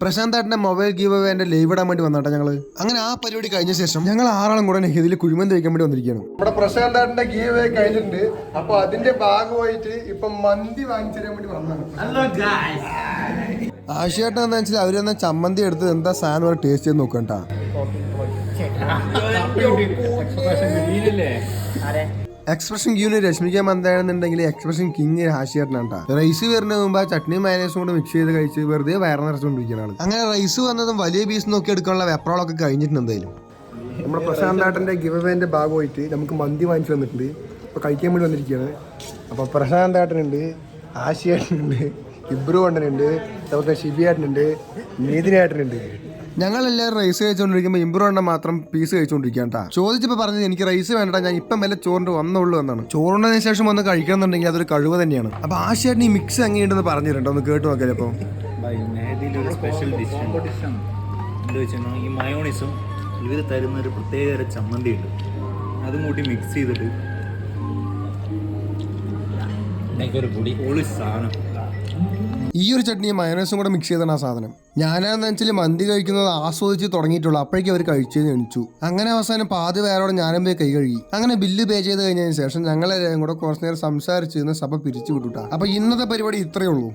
പ്രശാന്തേട്ടന്റെ mobile give അവേന്റെ live ഇടാൻ വേണ്ടി വന്നാട്ടെ ഞങ്ങള്. അങ്ങനെ ആ പരിപാടി കഴിഞ്ഞ ശേഷം ഞങ്ങൾ 6 ആളും കൂടെ ഇതിൽ കുഴിമന്തി കഴിക്കാൻ വേണ്ടി വന്നിരിക്കുകയാണ്. നമ്മുടെ പ്രശാന്തേട്ടന്റെ ഗീവ് അവേ കഴിഞ്ഞിട്ടുണ്ട്. അപ്പൊ അതിന്റെ ഭാഗമായിട്ട് ഇപ്പൊ മന്തി വാങ്ങിച്ചു തരാൻ വേണ്ടി വന്നതാണ്. ആശയേട്ടൻ എന്താ വെച്ചാൽ അവരെന്നാ ചമ്മന്തി എടുത്ത് എന്താ സാധനം ടേസ്റ്റ് ചെയ്ത് നോക്കണ്ടാ. എക്സ്പ്രഷൻ ക്യൂന് രശ്മിക്കാൻ മന്താണെന്നുണ്ടെങ്കിൽ എക്സ്പ്രഷൻ കിങ് ഹാഷിയേട്ടനാണ്. റൈസ് വരുന്നതിന് മുമ്പ് ആ ചട്നിയും മയനേസും കൂടെ മിക്സ് ചെയ്ത് കഴിച്ച് വെറുതെ വയർ നിറച്ചുകൊണ്ടിരിക്കുന്നതാണ്. അങ്ങനെ റൈസ് വന്നതും വലിയ പീസ് നോക്കി എടുക്കാനുള്ള വെപ്രോളൊക്കെ കഴിഞ്ഞിട്ടുണ്ട്. എന്തായാലും നമ്മുടെ പ്രശാന്തേട്ടന്റെ ഗിവ് അവേന്റെ ഭാഗമായിട്ട് നമുക്ക് മന്തി വാങ്ങിച്ചു വന്നിട്ടുണ്ട്. അപ്പോൾ കഴിക്കാൻ വേണ്ടി വന്നിരിക്കുകയാണ്. അപ്പോൾ പ്രശാന്തേട്ടനുണ്ട്, ആശിയേട്ടനുണ്ട്, ഇബ്രു അണ്ണനുണ്ട്, അതുപോലെ ഷിബിയേട്ടനുണ്ട്, നീതിനേട്ടനുണ്ട്. ഞങ്ങളെല്ലാവരും റൈസ് കഴിച്ചുകൊണ്ടിരിക്കുമ്പോൾ ഇമ്പ്രൂവ്മെന്റ് മാത്രം പീസ് കഴിച്ചുകൊണ്ടിരിക്കുകയാണ് കേട്ടോ. ചോദിച്ചപ്പോൾ പറഞ്ഞത് എനിക്ക് റൈസ് വേണ്ട, ഞാൻ ഇപ്പം വല്ല ചോറിൻ്റെ വന്നുള്ളൂ എന്നാണ്. ചോറിനതിന് ശേഷം വന്ന് കഴിക്കണമെന്നുണ്ടെങ്കിൽ അതൊരു കഴിവ് തന്നെയാണ്. അപ്പോൾ ആശയേട്ടൻ ഈ മിക്സ് എങ്ങനെയുണ്ടെന്ന് പറഞ്ഞിട്ടുണ്ടോ, ഒന്ന് കേട്ട് നോക്കിയാൽ. അപ്പോൾ ഇതിലൊരു സ്പെഷ്യൽ ഡിഷ് എന്താ വെച്ചാൽ ഈ മയോണൈസും ഇവർ തരുന്ന ഒരു പ്രത്യേക ചമ്മന്തി ഉണ്ട്, അതും കൂട്ടി മിക്സ് ചെയ്തിട്ട് ഒരു പൊളി സാധനം. ഈ ഒരു ചട്നിയും മയോണൈസും കൂടെ മിക്സ് ചെയ്താണ് ആ സാധനം. ഞാനാണെന്ന് വെച്ചാൽ മന്തി കഴിക്കുന്നത് ആസ്വദിച്ച് തുടങ്ങിയിട്ടുള്ളൂ, അപ്പോഴേക്കും അവർ കഴിച്ചത് എണിച്ചു. അങ്ങനെ അവസാനം പാതി വേറോടെ ഞാനും പോയി കൈ കഴുകി. അങ്ങനെ ബില്ല് പേ ചെയ്ത് കഴിഞ്ഞതിന് ശേഷം ഞങ്ങളെല്ലാവരും കൂടെ കുറച്ച് നേരം സംസാരിച്ചിരുന്ന സഭ പിരിച്ചു വിട്ടുട്ടാ. അപ്പൊ ഇന്നത്തെ പരിപാടി ഇത്രയേ ഉള്ളൂ.